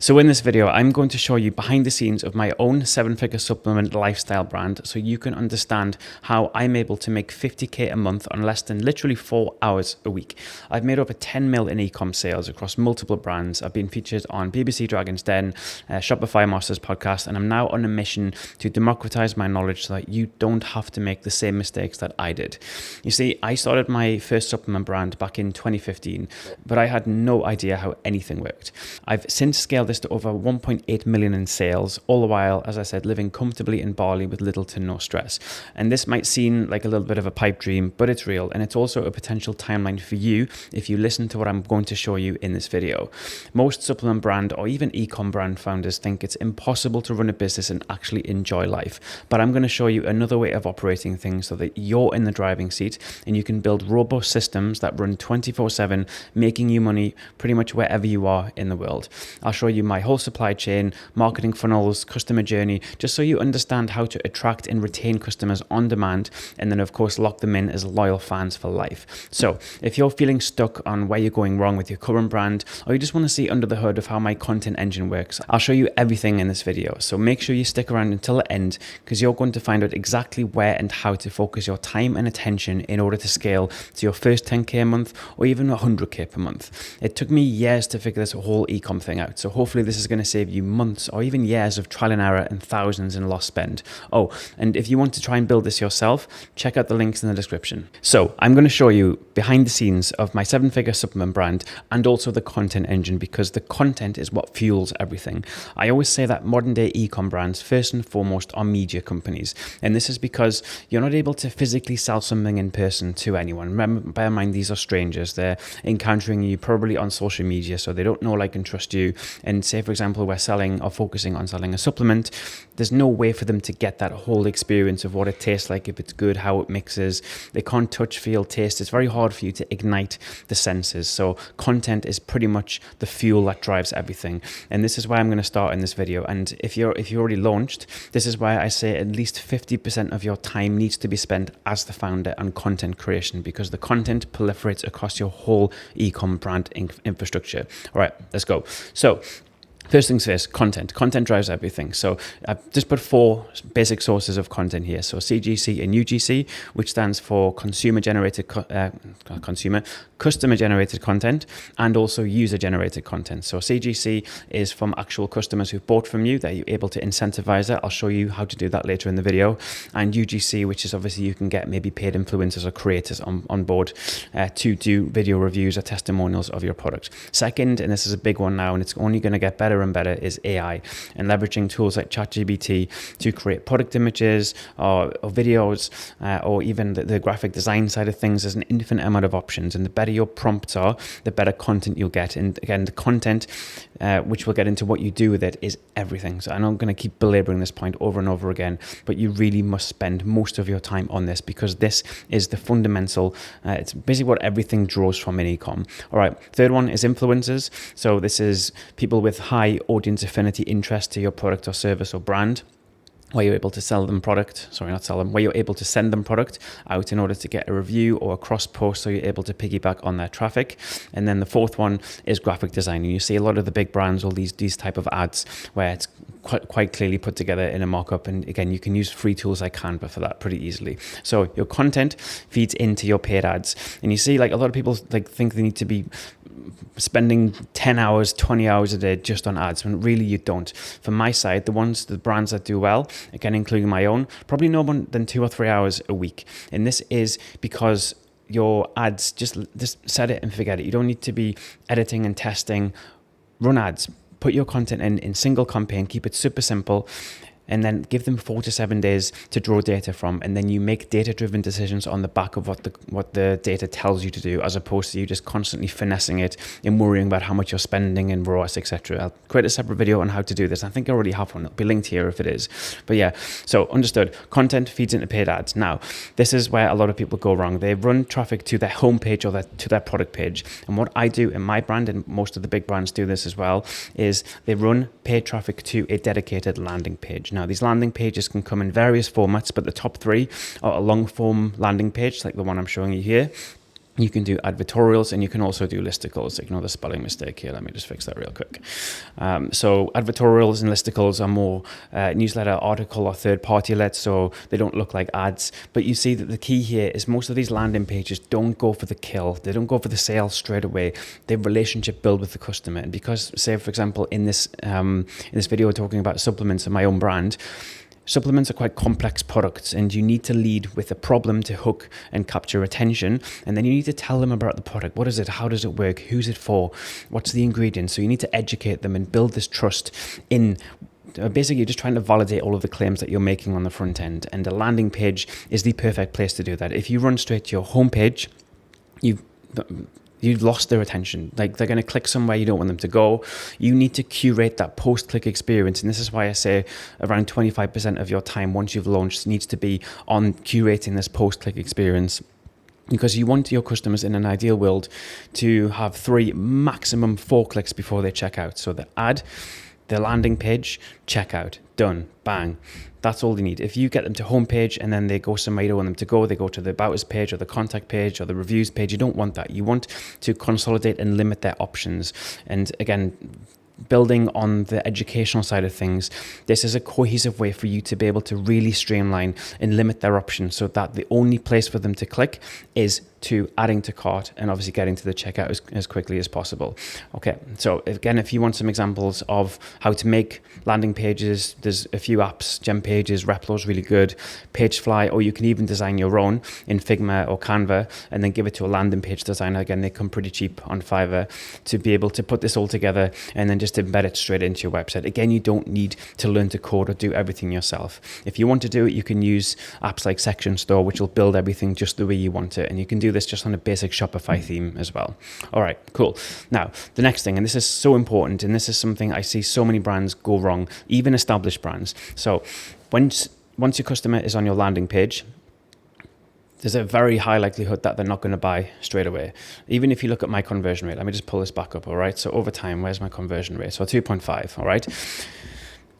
So in this video, I'm going to show you behind the scenes of my own 7-figure supplement lifestyle brand so you can understand how I'm able to make 50k a month on less than literally 4 hours a week. I've made over 10 mil in e-com sales across multiple brands. I've been featured on BBC Dragon's Den, Shopify Masters podcast, and I'm now on a mission to democratize my knowledge so that you don't have to make the same mistakes that I did. You see, I started my first supplement brand back in 2015, but I had no idea how anything worked. I've since scaled this to over 1.8 million in sales, all the while, as I said, living comfortably in Bali with little to no stress. And this might seem like a little bit of a pipe dream, but it's real. And it's also a potential timeline for you if you listen to what I'm going to show you in this video. Most supplement brand or even e-com brand founders think it's impossible to run a business and actually enjoy life. But I'm going to show you another way of operating things so that you're in the driving seat and you can build robust systems that run 24/7, making you money pretty much wherever you are in the world. I'll show you my whole supply chain, marketing funnels, customer journey, just so you understand how to attract and retain customers on demand, and then of course lock them in as loyal fans for life. So if you're feeling stuck on where you're going wrong with your current brand, or you just want to see under the hood of how my content engine works, I'll show you everything in this video. So make sure you stick around until the end, because you're going to find out exactly where and how to focus your time and attention in order to scale to your first 10k a month or even 100k per month. It took me years to figure this whole e-com thing out. So hopefully this is going to save you months or even years of trial and error and thousands in lost spend. Oh, and if you want to try and build this yourself, check out the links in the description. So I'm going to show you behind the scenes of my 7-figure supplement brand and also the content engine, because the content is what fuels everything. I always say that modern day e-com brands first and foremost are media companies. And this is because you're not able to physically sell something in person to anyone. Remember, bear in mind, these are strangers. They're encountering you probably on social media, so they don't know, like, and trust you. And say, for example, we're selling or focusing on selling a supplement, there's no way for them to get that whole experience of what it tastes like, if it's good, how it mixes. They can't touch, feel, taste. It's very hard for you to ignite the senses. So content is pretty much the fuel that drives everything. And this is why I'm going to start in this video. And if you're already launched, this is why I say at least 50% of your time needs to be spent as the founder on content creation, because the content proliferates across your whole e-com brand infrastructure. All right, let's go. So first things first, content. Content drives everything. So I've just put 4 basic sources of content here. So CGC and UGC, which stands for customer-generated content, and also user-generated content. So CGC is from actual customers who've bought from you, that you're able to incentivize that. I'll show you how to do that later in the video. And UGC, which is obviously you can get maybe paid influencers or creators on board to do video reviews or testimonials of your product. Second, and this is a big one now, and it's only going to get better and better, is AI, and leveraging tools like ChatGPT to create product images or videos or even the graphic design side of things. There's an infinite amount of options, and the better your prompts are, the better content you'll get. And again, the content, which we'll get into what you do with it, is everything. So I'm not going to keep belaboring this point over and over again, but you really must spend most of your time on this, because this is the fundamental, it's basically what everything draws from in e-com. All right, third one is influencers. So this is people with high audience affinity interest to your product or service or brand, where you're able to send them product out in order to get a review or a cross post, so you're able to piggyback on their traffic. And then the fourth one is graphic design. And you see a lot of the big brands, all these type of ads where it's quite clearly put together in a mock-up. And again, you can use free tools like Canva for that pretty easily. So your content feeds into your paid ads. And you see, like, a lot of people think they need to be spending 10 hours, 20 hours a day just on ads, when really you don't. From my side, the brands that do well, again, including my own, probably no more than 2 or 3 hours a week. And this is because your ads, just set it and forget it. You don't need to be editing and testing. Run ads. Put your content in single campaign, keep it super simple, and then give them 4 to 7 days to draw data from, and then you make data-driven decisions on the back of what the data tells you to do, as opposed to you just constantly finessing it and worrying about how much you're spending in ROAS, etc. I'll create a separate video on how to do this. I think I already have one. It'll be linked here if it is. But yeah, so understood. Content feeds into paid ads. Now, this is where a lot of people go wrong. They run traffic to their homepage or to their product page. And what I do in my brand, and most of the big brands do this as well, is they run paid traffic to a dedicated landing page. Now, these landing pages can come in various formats, but the top 3 are a long form landing page, like the one I'm showing you here. You can do advertorials, and you can also do listicles. Ignore the spelling mistake here. Let me just fix that real quick. So advertorials and listicles are more newsletter, article, or third-party led, so they don't look like ads. But you see that the key here is most of these landing pages don't go for the kill. They don't go for the sale straight away. They relationship build with the customer. And because, say, for example, in this video, we're talking about supplements and my own brand. Supplements are quite complex products, and you need to lead with a problem to hook and capture attention, and then you need to tell them about the product. What is it? How does it work? Who's it for? What's the ingredients? So you need to educate them and build this trust in. Basically, you're just trying to validate all of the claims that you're making on the front end, and a landing page is the perfect place to do that. If you run straight to your homepage, you've lost their attention. Like, they're going to click somewhere you don't want them to go. You need to curate that post-click experience. And this is why I say around 25% of your time once you've launched needs to be on curating this post-click experience. Because you want your customers in an ideal world to have 3, maximum 4 clicks before they check out. So the ad, the landing page, checkout, done, bang. That's all they need. If you get them to homepage and then they go somewhere you don't want them to go, they go to the About Us page or the contact page or the reviews page, you don't want that. You want to consolidate and limit their options. And again, building on the educational side of things, this is a cohesive way for you to be able to really streamline and limit their options so that the only place for them to click is to adding to cart and obviously getting to the checkout as quickly as possible. Okay, so again, if you want some examples of how to make landing pages, there's a few apps, GemPages, Replow's really good, Pagefly, or you can even design your own in Figma or Canva and then give it to a landing page designer. Again, they come pretty cheap on Fiverr to be able to put this all together and then just embed it straight into your website. Again, you don't need to learn to code or do everything yourself. If you want to do it, you can use apps like Section Store, which will build everything just the way you want it, and you can do this just on a basic Shopify theme as well. All right, cool. Now, the next thing, and this is so important, and this is something I see so many brands go wrong, even established brands. So once your customer is on your landing page, there's a very high likelihood that they're not going to buy straight away. Even if you look at my conversion rate, let me just pull this back up, all right? So over time, where's my conversion rate? So 2.5, all right?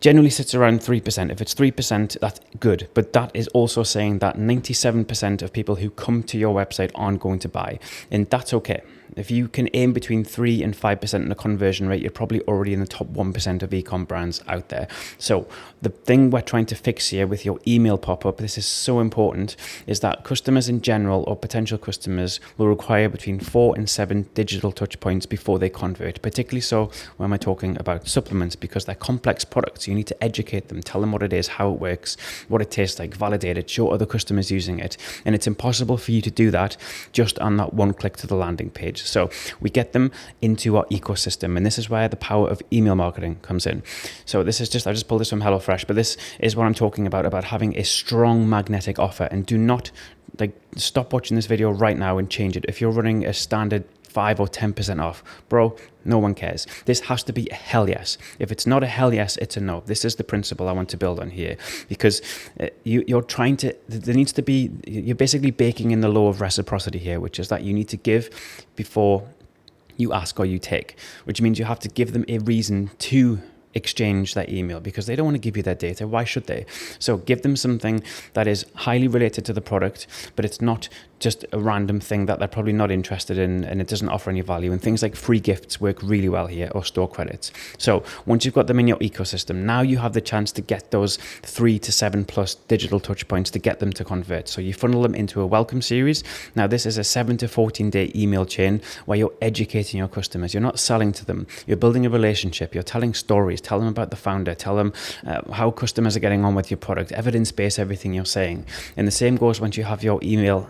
Generally sits around 3%. If it's 3%, that's good. But that is also saying that 97% of people who come to your website aren't going to buy. And that's okay. If you can aim between 3 and 5% in the conversion rate, you're probably already in the top 1% of e-com brands out there. So the thing we're trying to fix here with your email pop-up, this is so important, is that customers in general or potential customers will require between 4 and 7 digital touch points before they convert, particularly so when we're talking about supplements, because they're complex products. You need to educate them, tell them what it is, how it works, what it tastes like, validate it, show other customers using it. And it's impossible for you to do that just on that one click to the landing page. So we get them into our ecosystem, and this is where the power of email marketing comes in. So this is just, I just pulled this from HelloFresh, but this is what I'm talking about having a strong magnetic offer. And do not stop watching this video right now and change it. If you're running a standard 5 or 10% off, bro, no one cares. This has to be a hell yes. If it's not a hell yes, it's a no. This is the principle I want to build on here, because you're trying to, there needs to be, you're basically baking in the law of reciprocity here, which is that you need to give before you ask or you take, which means you have to give them a reason to exchange their email, because they don't want to give you their data. Why should they? So give them something that is highly related to the product, but it's not just a random thing that they're probably not interested in and it doesn't offer any value. And things like free gifts work really well here, or store credits. So once you've got them in your ecosystem, now you have the chance to get those 3 to 7 plus digital touch points to get them to convert. So you funnel them into a welcome series. Now this is a 7 to 14 day email chain where you're educating your customers. You're not selling to them. You're building a relationship. You're telling stories. Tell them about the founder. Tell them how customers are getting on with your product. Evidence-based everything you're saying. And the same goes once you have your email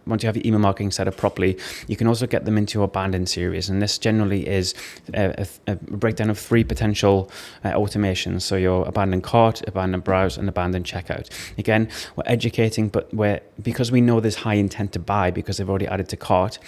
once you have your email marketing set up properly, you can also get them into your abandoned series. And this generally is a breakdown of 3 potential automations. So your abandoned cart, abandoned browse, and abandoned checkout. Again, we're educating, but because we know there's high intent to buy because they've already added to cart,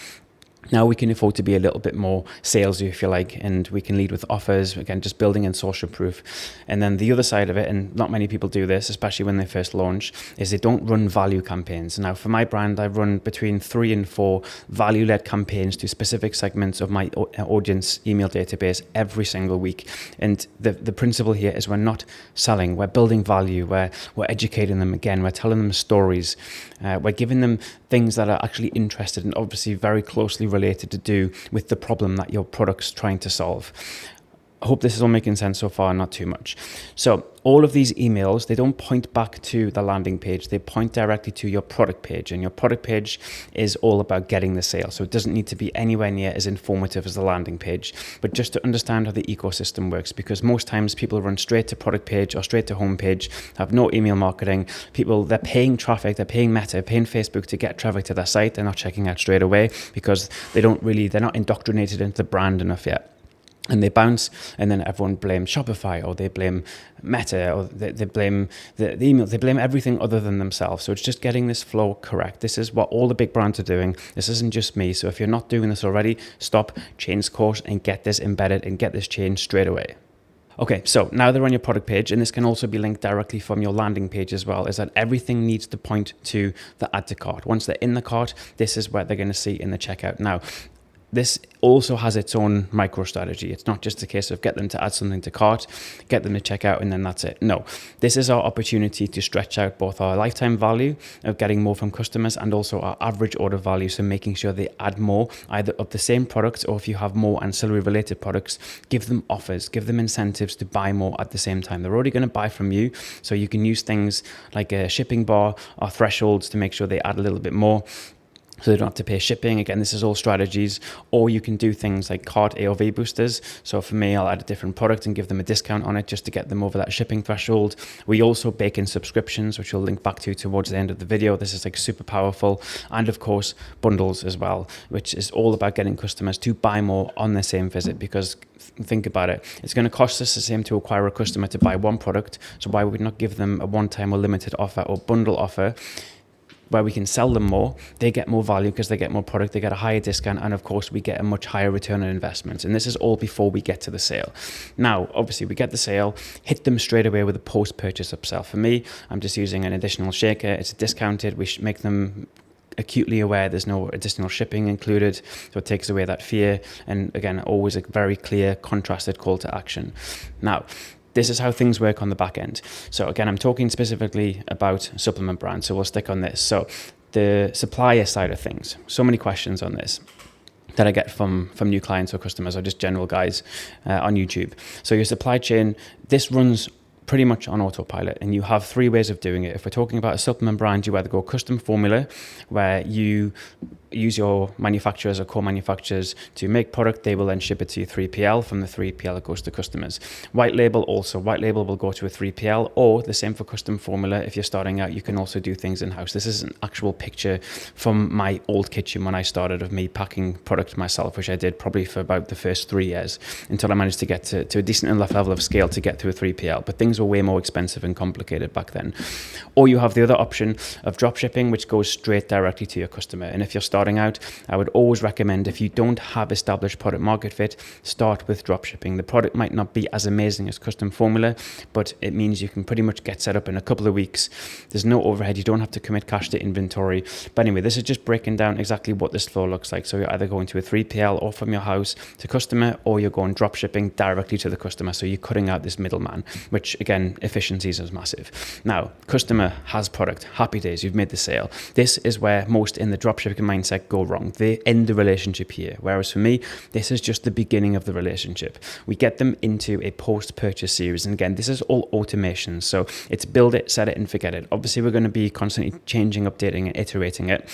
Now we can afford to be a little bit more salesy, if you like, and we can lead with offers, again, just building in social proof. And then the other side of it, and not many people do this, especially when they first launch, is they don't run value campaigns. Now for my brand, I run between 3 and 4 value-led campaigns to specific segments of my audience email database every single week. And the principle here is we're not selling, we're building value, we're educating them again, we're telling them stories, we're giving them things that are actually interested and obviously very closely related to do with the problem that your product's trying to solve. I hope this is all making sense so far, not too much. So all of these emails, they don't point back to the landing page, they point directly to your product page, and your product page is all about getting the sale. So it doesn't need to be anywhere near as informative as the landing page, but just to understand how the ecosystem works, because most times people run straight to product page or straight to homepage, have no email marketing. People, they're paying traffic, they're paying Meta, paying Facebook to get traffic to their site. They're not checking out straight away because they're not indoctrinated into the brand enough yet. And they bounce, and then everyone blames Shopify, or they blame Meta, or they blame the email. They blame everything other than themselves. So it's just getting this flow correct. This is what all the big brands are doing. This isn't just me. So if you're not doing this already, stop, change course, and get this embedded and get this changed straight away. Okay, so now they're on your product page, and this can also be linked directly from your landing page as well, is that everything needs to point to the add to cart. Once they're in the cart, this is what they're going to see in the checkout. Now, this also has its own micro strategy. It's not just a case of get them to add something to cart, get them to check out, and then that's it. No, this is our opportunity to stretch out both our lifetime value of getting more from customers and also our average order value. So making sure they add more either of the same products, or if you have more ancillary related products, give them offers, give them incentives to buy more at the same time. They're already going to buy from you. So you can use things like a shipping bar or thresholds to make sure they add a little bit more, so they don't have to pay shipping. Again, this is all strategies. Or you can do things like cart AOV boosters. So for me, I'll add a different product and give them a discount on it just to get them over that shipping threshold. We also bake in subscriptions, which we'll link back to towards the end of the video. This is like super powerful. And of course, bundles as well, which is all about getting customers to buy more on the same visit. Because think about it, it's going to cost us the same to acquire a customer to buy one product. So why would we not give them a one-time or limited offer or bundle offer where we can sell them more? They get more value because they get more product, they get a higher discount, and of course we get a much higher return on investment. And this is all before we get to the sale. Now, obviously we get the sale, hit them straight away with a post-purchase upsell. For me, I'm just using an additional shaker. It's discounted. We make them acutely aware there's no additional shipping included, so it takes away that fear. And again, always a very clear contrasted call to action. Now, this is how things work on the back end. So again, I'm talking specifically about supplement brands, so we'll stick on this. So the supplier side of things, so many questions on this that I get from new clients or customers or just general guys on YouTube. So your supply chain, this runs pretty much on autopilot, and you have 3 ways of doing it. If we're talking about a supplement brand, you either go custom formula, where you use your manufacturers or co-manufacturers to make product. They will then ship it to your 3PL. From the 3PL, it goes to customers. White label also. White label will go to a 3PL, or the same for custom formula. If you're starting out, you can also do things in-house. This is an actual picture from my old kitchen when I started, of me packing product myself, which I did probably for about the first 3 years until I managed to get to a decent enough level of scale to get to a 3PL. But things were way more expensive and complicated back then. Or you have the other option of drop shipping, which goes straight directly to your customer. And if you're starting out, I would always recommend, if you don't have established product market fit, start with drop shipping. The product might not be as amazing as custom formula, but it means you can pretty much get set up in a couple of weeks. There's no overhead. You don't have to commit cash to inventory. But anyway, this is just breaking down exactly what this flow looks like. So you're either going to a 3PL or from your house to customer, or you're going drop shipping directly to the customer. So you're cutting out this middleman, which again, efficiencies is massive. Now, customer has product. Happy days. You've made the sale. This is where most in the drop shipping mindset go wrong. They end the relationship here. Whereas for me, this is just the beginning of the relationship. We get them into a post-purchase series. And again, this is all automation. So it's build it, set it, and forget it. Obviously, we're going to be constantly changing, updating, and iterating it.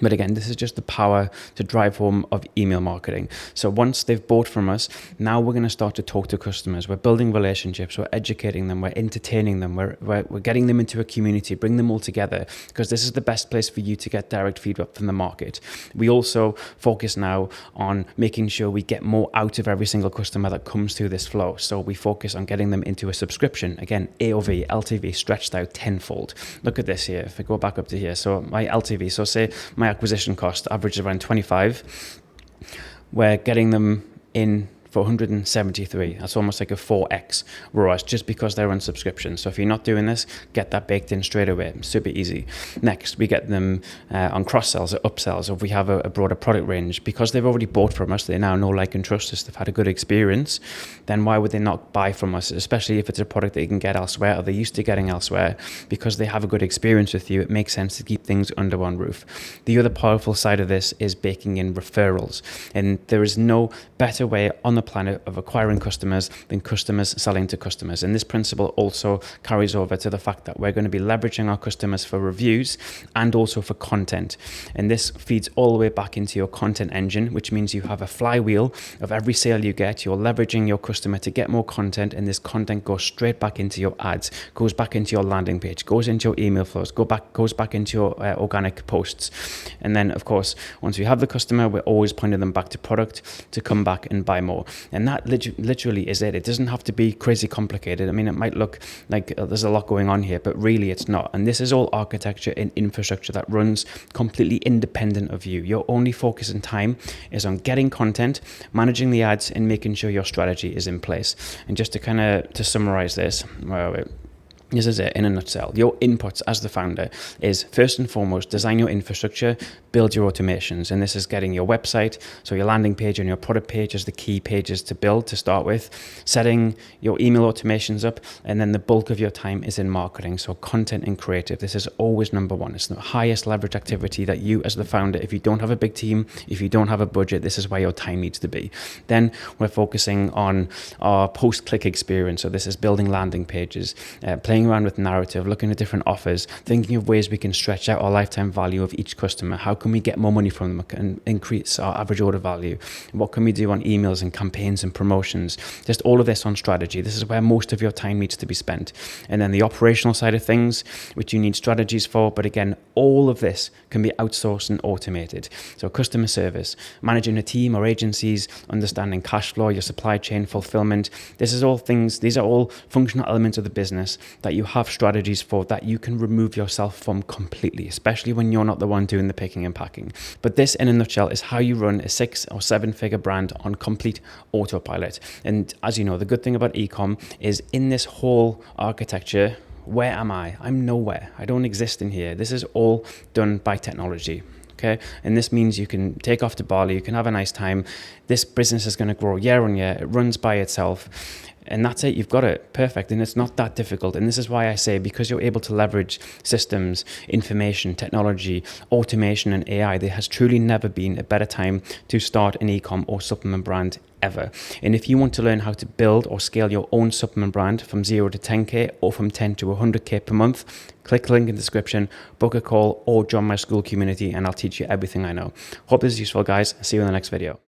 But again, this is just the power to drive home of email marketing. So once they've bought from us, now we're going to start to talk to customers. We're building relationships. We're educating them. We're entertaining them. We're getting them into a community, bring them all together, because this is the best place for you to get direct feedback from the market. We also focus now on making sure we get more out of every single customer that comes through this flow. So we focus on getting them into a subscription. Again, AOV, LTV stretched out tenfold. Look at this here. If I go back up to here, so my LTV, so say my acquisition cost average around 25. we're getting them in for 173. That's almost like a 4x ROAS just because they're on subscription. So if you're not doing this, get that baked in straight away. Super easy. Next, we get them on cross-sells or upsells, or if we have a broader product range. Because they've already bought from us, they now know, like, and trust us, they've had a good experience, then why would they not buy from us, especially if it's a product that you can get elsewhere or they're used to getting elsewhere? Because they have a good experience with you, it makes sense to keep things under one roof. The other powerful side of this is baking in referrals. And there is no better way on the planet of acquiring customers than customers selling to customers. And this principle also carries over to the fact that we're going to be leveraging our customers for reviews and also for content. And this feeds all the way back into your content engine, which means you have a flywheel of every sale you get. You're leveraging your customer to get more content, and this content goes straight back into your ads, goes back into your landing page, goes into your email flows, goes back into your organic posts. And then, of course, once we have the customer, we're always pointing them back to product to come back and buy more. And that literally is it. It doesn't have to be crazy complicated. I mean, it might look like there's a lot going on here, but really it's not. And this is all architecture and infrastructure that runs completely independent of you. Your only focus and time is on getting content, managing the ads, and making sure your strategy is in place. And just to summarize this, this is it in a nutshell. Your inputs as the founder is, first and foremost, design your infrastructure, build your automations. And this is getting your website, so your landing page and your product page as the key pages to build to start with, setting your email automations up, and then the bulk of your time is in marketing, so content and creative. This is always number one. It's the highest leverage activity that you as the founder, if you don't have a big team, if you don't have a budget, this is where your time needs to be. Then we're focusing on our post-click experience. So this is building landing pages, playing around with narrative, looking at different offers, thinking of ways we can stretch out our lifetime value of each customer. How can we get more money from them and increase our average order value? What can we do on emails and campaigns and promotions? Just all of this on strategy. This is where most of your time needs to be spent. And then the operational side of things, which you need strategies for. But again, all of this can be outsourced and automated. So customer service, managing a team or agencies, understanding cash flow, your supply chain, fulfillment. These are all functional elements of the business that you have strategies for, that you can remove yourself from completely, especially when you're not the one doing the picking and packing. But this, in a nutshell, is how you run a 6 or 7 figure brand on complete autopilot. And as you know, the good thing about ecom is, in this whole architecture, where am I? I'm nowhere. I don't exist in here. This is all done by technology. Okay. And this means you can take off to Bali, you can have a nice time. This business is going to grow year on year. It runs by itself. And that's it. You've got it. Perfect. And it's not that difficult. And this is why I say, because you're able to leverage systems, information, technology, automation, and AI, there has truly never been a better time to start an ecom or supplement brand ever. And if you want to learn how to build or scale your own supplement brand from 0 to 10K or from 10 to 100K per month, click the link in the description, book a call, or join my school community, and I'll teach you everything I know. Hope this is useful, guys. See you in the next video.